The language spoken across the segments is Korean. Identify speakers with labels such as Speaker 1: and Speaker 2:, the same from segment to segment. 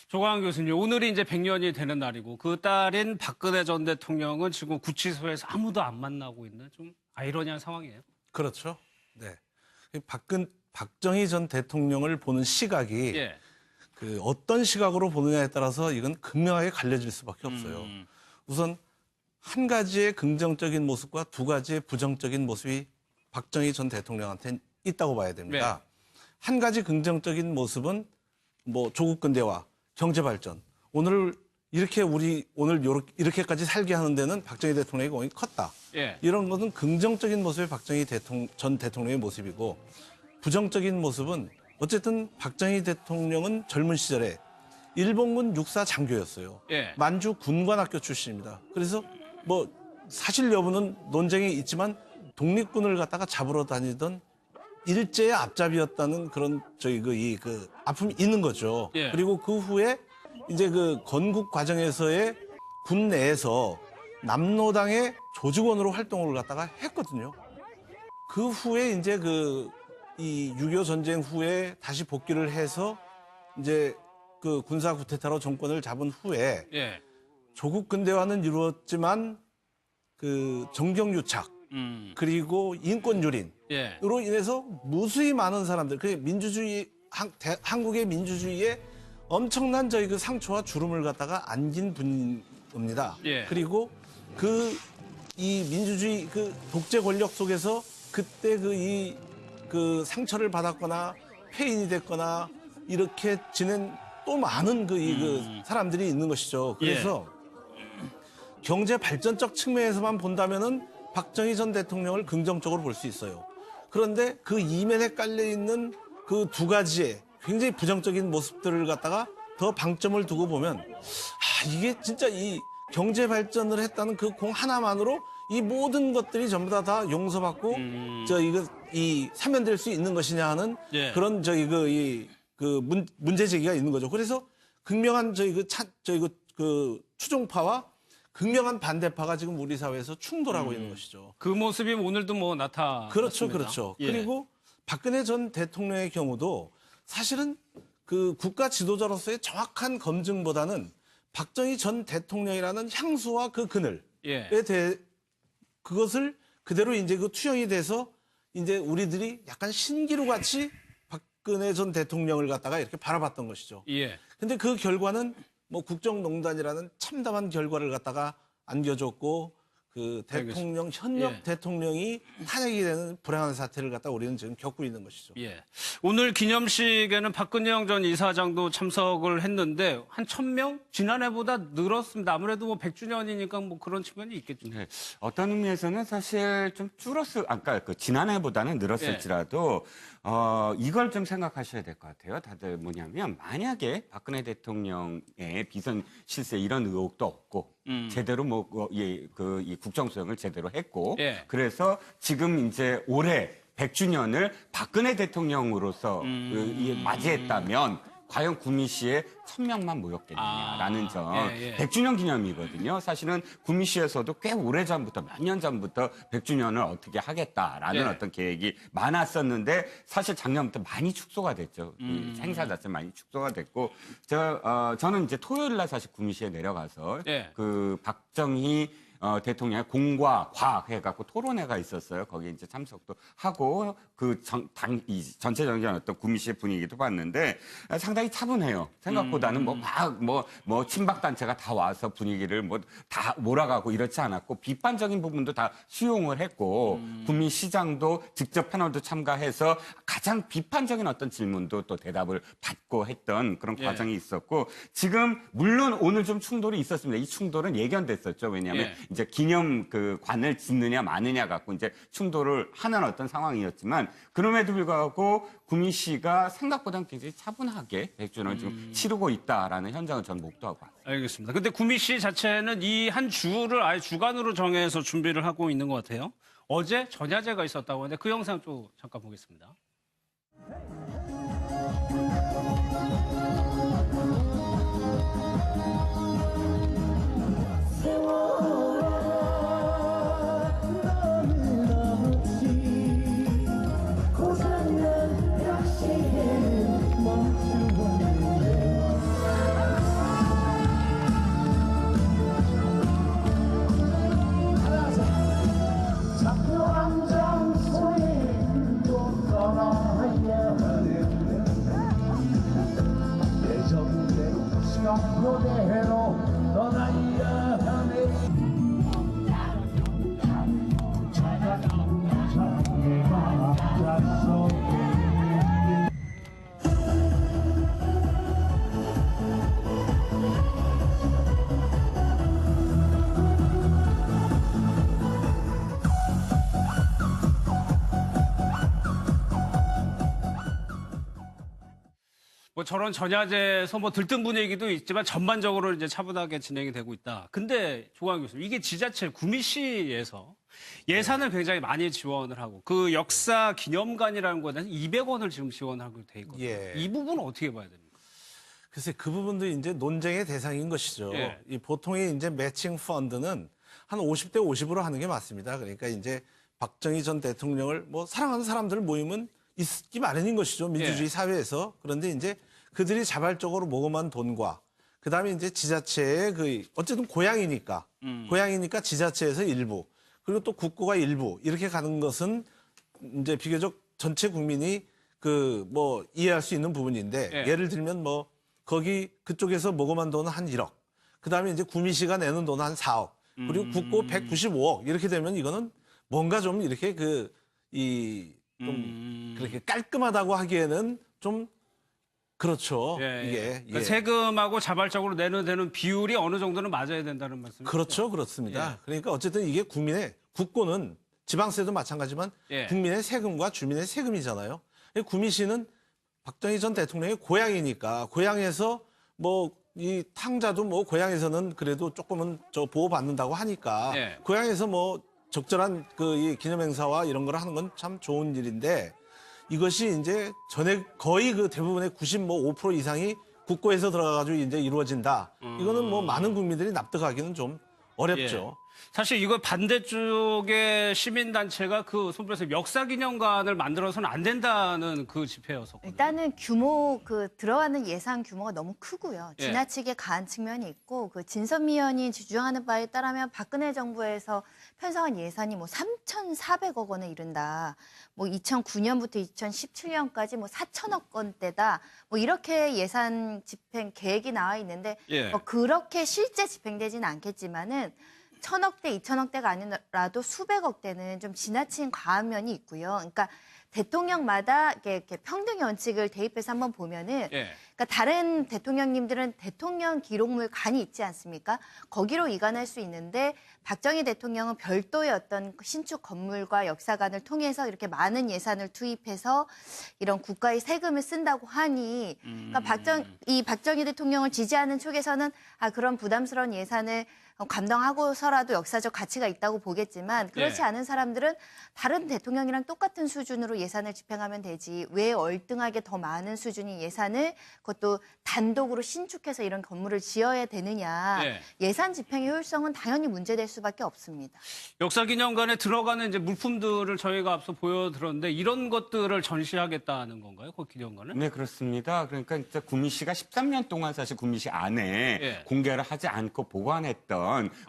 Speaker 1: 조광 교수님, 오늘이 이제 100년이 되는 날이고 그 딸인 박근혜 전 대통령은 지금 구치소에서 아무도 안 만나고 있는 좀 아이러니한 상황이에요.
Speaker 2: 그렇죠. 네. 박정희 전 대통령을 보는 시각이
Speaker 1: 예.
Speaker 2: 그 어떤 시각으로 보느냐에 따라서 이건 극명하게 갈려질 수밖에 없어요. 우선 한 가지의 긍정적인 모습과 두 가지의 부정적인 모습이 박정희 전 대통령한테는 있다고 봐야 됩니다. 한 가지 긍정적인 모습은 뭐 조국 근대화, 경제 발전. 오늘 이렇게까지 살게 하는 데는 박정희 대통령의 공이 컸다.
Speaker 1: 예.
Speaker 2: 이런 것은 긍정적인 모습의 박정희 전 대통령의 모습이고, 부정적인 모습은 어쨌든 박정희 대통령은 젊은 시절에 일본군 육사 장교였어요.
Speaker 1: 예.
Speaker 2: 만주 군관학교 출신입니다. 그래서 뭐 사실 여부는 논쟁이 있지만 독립군을 갖다가 잡으러 다니던 일제의 앞잡이였다는 그런 그 아픔이 있는 거죠.
Speaker 1: 예.
Speaker 2: 그리고 그 후에 이제 그 건국 과정에서의 군 내에서 남로당의 조직원으로 활동을 갖다가 했거든요. 그 후에 이제 이 6.25 전쟁 후에 다시 복귀를 해서 이제 그 군사 쿠데타로 정권을 잡은 후에
Speaker 1: 예.
Speaker 2: 조국 근대화는 이루었지만 그 정경유착 그리고 인권 유린으로
Speaker 1: 예.
Speaker 2: 인해서 무수히 많은 사람들, 그 한국의 민주주의에 엄청난 그 상처와 주름을 갖다가 안긴 분입니다.
Speaker 1: 예.
Speaker 2: 그리고 이 민주주의 독재 권력 속에서 그때 그 상처를 받았거나 폐인이 됐거나 이렇게 지낸 또 많은 그 사람들이 있는 것이죠. 그래서 경제 발전적 측면에서만 본다면은 박정희 전 대통령을 긍정적으로 볼 수 있어요. 그런데 그 이면에 깔려 있는 그 두 가지의 굉장히 부정적인 모습들을 갖다가 더 방점을 두고 보면, 이게 진짜 이 경제 발전을 했다는 그 공 하나만으로 이 모든 것들이 전부 다 용서받고 이 사면될 수 있는 것이냐 하는
Speaker 1: 예.
Speaker 2: 그런 문제 제기가 있는 거죠. 그래서 극명한 추종파와 극명한 반대파가 지금 우리 사회에서 충돌하고 있는 것이죠.
Speaker 1: 그 모습이 오늘도 뭐 나타났습니다.
Speaker 2: 그렇죠, 그렇죠.
Speaker 1: 예.
Speaker 2: 그리고 박근혜 전 대통령의 경우도 사실은 그 국가 지도자로서의 정확한 검증보다는 박정희 전 대통령이라는 향수와 그 그늘에
Speaker 1: 예.
Speaker 2: 대해 그것을 그대로 이제 투영이 돼서 이제 우리들이 약간 신기루 같이 박근혜 전 대통령을 갖다가 이렇게 바라봤던 것이죠.
Speaker 1: 예.
Speaker 2: 근데 그 결과는 뭐 국정농단이라는 참담한 결과를 갖다가 안겨줬고, 그 대통령, 현역 대통령이 탄핵이 되는 불행한 사태를 갖다 우리는 지금 겪고 있는 것이죠.
Speaker 1: 예. 오늘 기념식에는 박근영 전 이사장도 참석을 했는데 한 1,000명? 지난해보다 늘었습니다. 아무래도 뭐 100주년이니까 뭐 그런 측면이 있겠죠.
Speaker 3: 네. 어떤 의미에서는 사실 좀 아까 지난해보다는 늘었을지라도 이걸 좀 생각하셔야 될 것 같아요. 다들 뭐냐면 만약에 박근혜 대통령의 비선 실세 이런 의혹도 없고 제대로 이 국정 수행을 제대로 했고 그래서 지금 이제 올해 100주년을 박근혜 대통령으로서 맞이했다면 과연 구미 시에 1,000명만 모였겠느냐라는 점. 100주년 기념이거든요. 사실은 구미 시에서도 꽤 오래전부터 몇 년 전부터 100주년을 어떻게 하겠다라는 어떤 계획이 많았었는데 사실 작년부터 많이 축소가 됐죠. 이 행사 자체 많이 축소가 됐고 저는 이제 토요일 날 사실 구미 시에 내려가서 그 박정희 대통령의 공과 과 해갖고 토론회가 있었어요. 거기에 이제 참석도 하고 이 전체적인 어떤 구미시의 분위기도 봤는데 상당히 차분해요. 생각보다는 뭐 친박 단체가 다 와서 분위기를 뭐 다 몰아가고 이렇지 않았고 비판적인 부분도 다 수용을 했고 구미시장도 직접 패널도 참가해서 가장 비판적인 어떤 질문도 또 대답을 받고 했던 그런 과정이 있었고 지금 물론 오늘 좀 충돌이 있었습니다. 이 충돌은 예견됐었죠. 왜냐하면 이제 기념 그 관을 짓느냐 마느냐 갖고 이제 충돌을 하는 어떤 상황이었지만 그럼에도 불구하고 구미시가 생각보다는 굉장히 차분하게 100주년을 지금 치르고 있다라는 현장을 저는 목도하고 왔습니다.
Speaker 1: 알겠습니다. 근데 구미시 자체는 이 한 주를 아예 주간으로 정해서 준비를 하고 있는 것 같아요. 어제 전야제가 있었다고 하는데 그 영상 좀 잠깐 보겠습니다.
Speaker 4: 그대로 떠나야 하네. 자기가 잤어.
Speaker 1: 뭐 저런 전야제에서 뭐 들뜬 분위기도 있지만 전반적으로 이제 차분하게 진행이 되고 있다. 근데 조광 교수님, 이게 지자체 구미시에서 예산을 굉장히 많이 지원을 하고 그 역사 기념관이라는 거에 대해서 200원을 지금 지원하고 돼 있거든요.
Speaker 2: 예.
Speaker 1: 이 부분은 어떻게 봐야 됩니까?
Speaker 2: 글쎄 그 부분도 이제 논쟁의 대상인 것이죠.
Speaker 1: 예.
Speaker 2: 이 보통의 이제 매칭 펀드는 한 50대 50으로 하는 게 맞습니다. 그러니까 이제 박정희 전 대통령을 뭐 사랑하는 사람들 모임은 있기 마련인 것이죠. 민주주의
Speaker 1: 예.
Speaker 2: 사회에서. 그런데 이제 그들이 자발적으로 모금한 돈과 그다음에 이제 지자체의 그 어쨌든 고향이니까 고향이니까 지자체에서 일부 그리고 또 국고가 일부 이렇게 가는 것은 이제 비교적 전체 국민이 그 뭐 이해할 수 있는 부분인데
Speaker 1: 예.
Speaker 2: 예를 들면 뭐 거기 그쪽에서 모금한 돈은 한 1억 그다음에 이제 구미시가 내는 돈은 한 4억 그리고 국고 195억 이렇게 되면 이거는 뭔가 좀 이렇게 그 이 좀 그렇게 깔끔하다고 하기에는 좀 그렇죠. 이게
Speaker 1: 그러니까
Speaker 2: 예.
Speaker 1: 세금하고 자발적으로 내는 되는 비율이 어느 정도는 맞아야 된다는 말씀이죠.
Speaker 2: 그렇죠, 그렇습니다.
Speaker 1: 예.
Speaker 2: 그러니까 어쨌든 이게 국민의 국고는 지방세도 마찬가지지만
Speaker 1: 예.
Speaker 2: 국민의 세금과 주민의 세금이잖아요. 구미시는 박정희 전 대통령의 고향이니까 고향에서 뭐 이 탕자도 뭐 고향에서는 그래도 조금은 저 보호받는다고 하니까
Speaker 1: 예.
Speaker 2: 고향에서 뭐 적절한 그 이 기념행사와 이런 걸 하는 건 참 좋은 일인데 이것이 이제 전액 거의 그 대부분의 95% 이상이 국고에서 들어가가지고 이제 이루어진다. 이거는 뭐 많은 국민들이 납득하기는 좀 어렵죠.
Speaker 1: 사실 이거 반대쪽의 시민단체가 그 손불에서 역사기념관을 만들어서는 안 된다는 그 집회였었거든요.
Speaker 5: 일단은 규모 그 들어가는 예산 규모가 너무 크고요.
Speaker 1: 예.
Speaker 5: 지나치게 가한 측면이 있고 그 진선미 의원이 주장하는 바에 따르면 박근혜 정부에서 편성한 예산이 뭐 3,400억 원에 이른다. 뭐 2009년부터 2017년까지 뭐 4천억 원대다. 뭐 이렇게 예산 집행 계획이 나와 있는데
Speaker 1: 예.
Speaker 5: 뭐 그렇게 실제 집행되지는 않겠지만은 1,000억대, 2,000억대가 아니라도 수백억 대는 좀 지나친 과한 면이 있고요. 그러니까 대통령마다 이렇게 평등 원칙을 대입해서 한번 보면은
Speaker 1: 예.
Speaker 5: 그러니까 다른 대통령님들은 대통령 기록물관이 있지 않습니까? 거기로 이관할 수 있는데 박정희 대통령은 별도의 어떤 신축 건물과 역사관을 통해서 이렇게 많은 예산을 투입해서 이런 국가의 세금을 쓴다고 하니 그러니까 박정희 대통령을 지지하는 쪽에서는 그런 부담스러운 예산을 감당하고서라도 역사적 가치가 있다고 보겠지만 그렇지
Speaker 1: 예.
Speaker 5: 않은 사람들은 다른 대통령이랑 똑같은 수준으로 예산을 집행하면 되지 왜 얼등하게 더 많은 수준의 예산을 그것도 단독으로 신축해서 이런 건물을 지어야 되느냐.
Speaker 1: 예.
Speaker 5: 예산 집행의 효율성은 당연히 문제될 수밖에 없습니다.
Speaker 1: 역사기념관에 들어가는 이제 물품들을 저희가 앞서 보여드렸는데 이런 것들을 전시하겠다는 건가요? 그 기념관은?
Speaker 3: 네, 그렇습니다. 그러니까 진짜 구미시가 13년 동안 사실 구미시 안에
Speaker 1: 예.
Speaker 3: 공개를 하지 않고 보관했던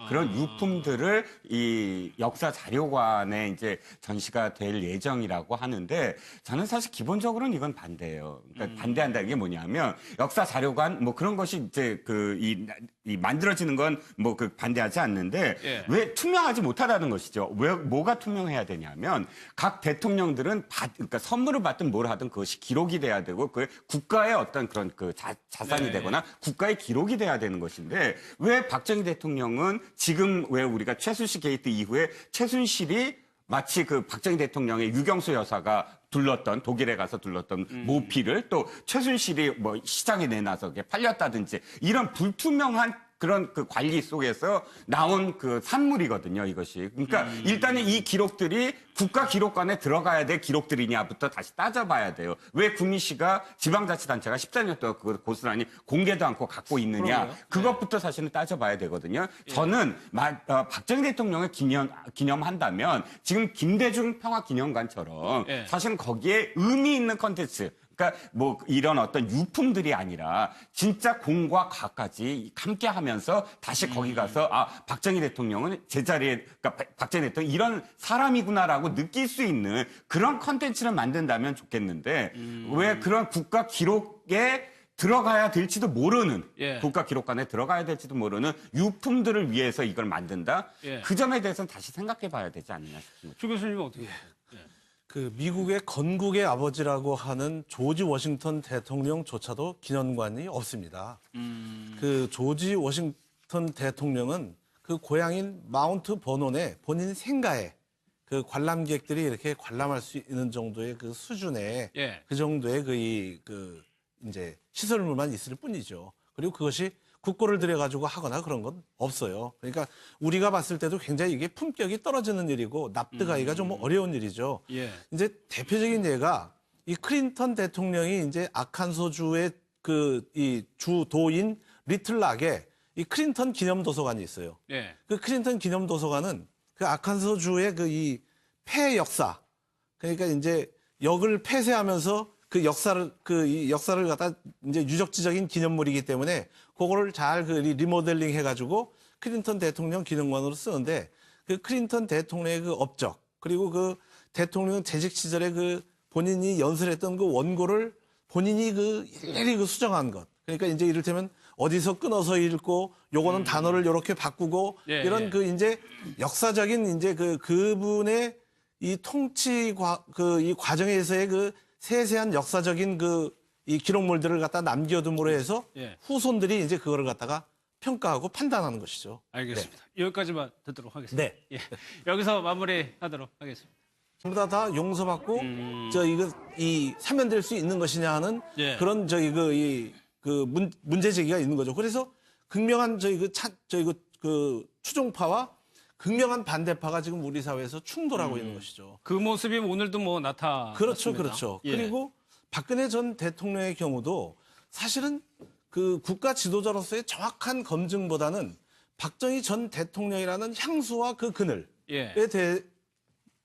Speaker 3: 그런 유품들을 이 역사 자료관에 이제 전시가 될 예정이라고 하는데 저는 사실 기본적으로는 이건 반대예요. 그러니까 반대한다는 게 뭐냐면 역사 자료관 뭐 그런 것이 이제 이 만들어지는 건 뭐 그 반대하지 않는데
Speaker 1: 예.
Speaker 3: 왜 투명하지 못하다는 것이죠. 왜 뭐가 투명해야 되냐면 각 대통령들은 그러니까 선물을 받든 뭘 하든 그것이 기록이 돼야 되고 그 국가의 어떤 그런 그 자산이
Speaker 1: 네.
Speaker 3: 되거나 국가의 기록이 돼야 되는 것인데 왜 박정희 대통령은 지금 왜 우리가 최순실 게이트 이후에 최순실이 마치 그 박정희 대통령의 유경수 여사가 둘렀던 독일에 가서 둘렀던 모피를 또 최순실이 뭐 시장에 내놔서 팔렸다든지 이런 불투명한 그런 그 관리 속에서 나온 그 산물이거든요, 이것이. 그러니까 일단은 이 기록들이 국가기록관에 들어가야 될 기록들이냐부터 다시 따져봐야 돼요. 왜 구미시가 지방자치단체가 14년 동안 그걸 고스란히 공개도 않고 갖고 있느냐.
Speaker 1: 그러게요.
Speaker 3: 그것부터 사실은 따져봐야 되거든요. 저는 박정희 대통령을 기념한다면 지금 김대중 평화기념관처럼
Speaker 1: 예.
Speaker 3: 사실은 거기에 의미 있는 컨텐츠 그러니까 뭐 이런 어떤 유품들이 아니라 진짜 공과 가까지 함께 하면서 다시 거기 가서 박정희 대통령은 제자리에 그러니까 박정희 대통령 이런 사람이구나라고 느낄 수 있는 그런 컨텐츠를 만든다면 좋겠는데 왜 그런 국가 기록에 들어가야 될지도 모르는
Speaker 1: 예.
Speaker 3: 국가기록관에 들어가야 될지도 모르는 유품들을 위해서 이걸 만든다.
Speaker 1: 예.
Speaker 3: 그 점에 대해서는 다시 생각해 봐야 되지 않나 싶습니다.
Speaker 1: 주 교수님은 어떻게 보세요?
Speaker 2: 그 미국의 건국의 아버지라고 하는 조지 워싱턴 대통령조차도 기념관이 없습니다. 그 조지 워싱턴 대통령은 그 고향인 마운트 버논에 본인 생가에 그 관람객들이 이렇게 관람할 수 있는 정도의 그 수준의
Speaker 1: 예.
Speaker 2: 그 정도의 그 이제 시설물만 있을 뿐이죠. 그리고 그것이 국고를 들여가지고 하거나 그런 건 없어요. 그러니까 우리가 봤을 때도 굉장히 이게 품격이 떨어지는 일이고 납득하기가 좀 어려운 일이죠.
Speaker 1: 예.
Speaker 2: 이제 대표적인 예가 이 클린턴 대통령이 이제 아칸소주의 그 이 주도인 리틀락에 이 클린턴 기념도서관이 있어요.
Speaker 1: 예.
Speaker 2: 그 클린턴 기념도서관은 그 아칸소주의 그 이 폐 역사, 그러니까 이제 역을 폐쇄하면서 그 역사를 이 역사를 갖다 이제 유적지적인 기념물이기 때문에 그거를 잘 그 리모델링 해가지고 클린턴 대통령 기념관으로 쓰는데 그 클린턴 대통령의 그 업적 그리고 그 대통령 재직 시절에 그 본인이 연설했던 그 원고를 본인이 그 일일이 그 수정한 것. 그러니까 이제 이를테면 어디서 끊어서 읽고 요거는 단어를 요렇게 바꾸고
Speaker 1: 예,
Speaker 2: 이런
Speaker 1: 예.
Speaker 2: 그 이제 역사적인 이제 그분의 이 통치 이 과정에서의 그 세세한 역사적인 그 이 기록물들을 갖다 남겨둠으로 해서
Speaker 1: 예.
Speaker 2: 후손들이 이제 그거를 갖다가 평가하고 판단하는 것이죠.
Speaker 1: 알겠습니다. 여기까지만 듣도록 하겠습니다.
Speaker 2: 네.
Speaker 1: 예. 여기서 마무리하도록 하겠습니다.
Speaker 2: 전부 다 용서받고 이 사면될 수 있는 것이냐 하는
Speaker 1: 예.
Speaker 2: 그런 문제 제기가 있는 거죠. 그래서 극명한 그 추종파와 극명한 반대파가 지금 우리 사회에서 충돌하고 있는 것이죠.
Speaker 1: 그 모습이 오늘도 뭐 나타.
Speaker 2: 그렇죠, 그렇죠.
Speaker 1: 예.
Speaker 2: 그리고 박근혜 전 대통령의 경우도 사실은 그 국가 지도자로서의 정확한 검증보다는 박정희 전 대통령이라는 향수와 그 그늘에
Speaker 1: 예.
Speaker 2: 대해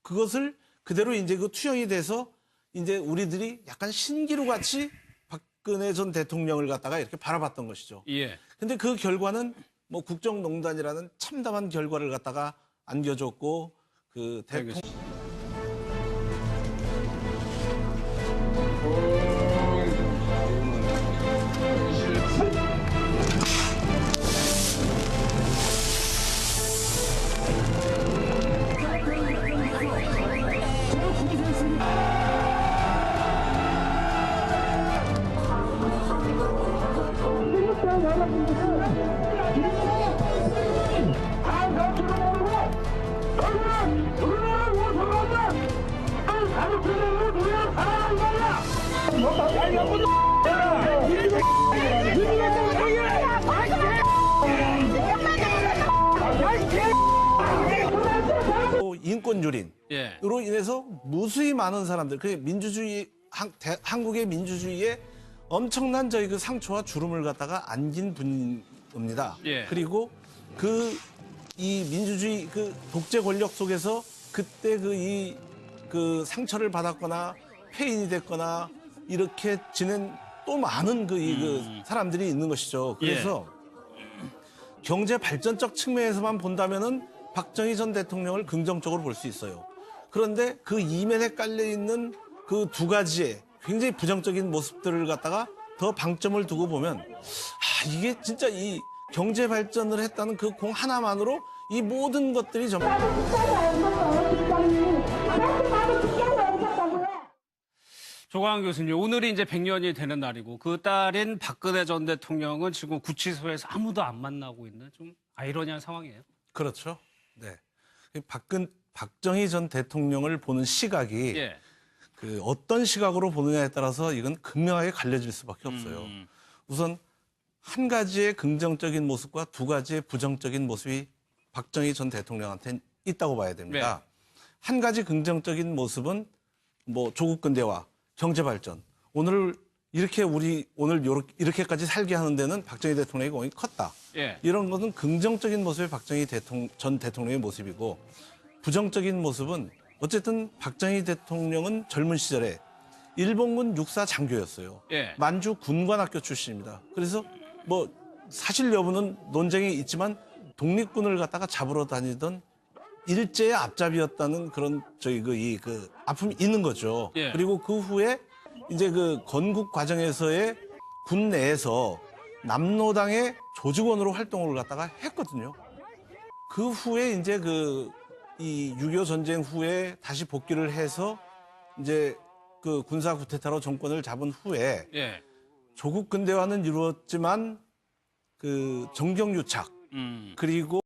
Speaker 2: 그것을 그대로 이제 그 투영이 돼서 이제 우리들이 약간 신기루 같이 박근혜 전 대통령을 갖다가 이렇게 바라봤던 것이죠.
Speaker 1: 예.
Speaker 2: 근데 그 결과는 뭐 국정농단이라는 참담한 결과를 갖다가 안겨줬고 그 대통령
Speaker 1: 알겠습니다.
Speaker 2: 인권 유린으로
Speaker 1: 예.
Speaker 2: 인해서 무수히 많은 사람들, 그 민주주의 한국의 민주주의에 엄청난 저희 그 상처와 주름을 갖다가 안긴 분입니다.
Speaker 1: 예.
Speaker 2: 그리고 이 민주주의 그 독재 권력 속에서 그때 그 상처를 받았거나 폐인이 됐거나 이렇게 지낸 또 많은 그 사람들이 있는 것이죠. 그래서 경제 발전적 측면에서만 본다면은 박정희 전 대통령을 긍정적으로 볼 수 있어요. 그런데 그 이면에 깔려 있는 그 두 가지의 굉장히 부정적인 모습들을 갖다가 더 방점을 두고 보면 이게 진짜 이 경제 발전을 했다는 그 공 하나만으로 이 모든 것들이 전부
Speaker 1: 조광 교수님, 오늘이 이제 100년이 되는 날이고 그 딸인 박근혜 전 대통령은 지금 구치소에서 아무도 안 만나고 있는 좀 아이러니한 상황이에요.
Speaker 2: 그렇죠. 네. 박정희 전 대통령을 보는 시각이
Speaker 1: 예.
Speaker 2: 그 어떤 시각으로 보느냐에 따라서 이건 극명하게 갈려질 수밖에 없어요. 우선 한 가지의 긍정적인 모습과 두 가지의 부정적인 모습이 박정희 전 대통령한테는 있다고 봐야 됩니다. 한 가지 긍정적인 모습은 뭐 조국 근대화, 경제 발전. 오늘 이렇게까지 살게 하는 데는 박정희 대통령의 공이 컸다.
Speaker 1: 예.
Speaker 2: 이런 것은 긍정적인 모습의 박정희 전 대통령의 모습이고 부정적인 모습은 어쨌든 박정희 대통령은 젊은 시절에 일본군 육사 장교였어요.
Speaker 1: 예.
Speaker 2: 만주 군관학교 출신입니다. 그래서 뭐 사실 여부는 논쟁이 있지만 독립군을 갖다가 잡으러 다니던 일제의 앞잡이였다는 그런 아픔이 있는 거죠.
Speaker 1: 예.
Speaker 2: 그리고 그 후에 이제 그 건국 과정에서의 군 내에서 남로당의 조직원으로 활동을 갖다가 했거든요. 그 후에 이제 이 6.25 전쟁 후에 다시 복귀를 해서 이제 그 군사 쿠데타로 정권을 잡은 후에
Speaker 1: 예.
Speaker 2: 조국 근대화는 이루었지만 그 정경유착 그리고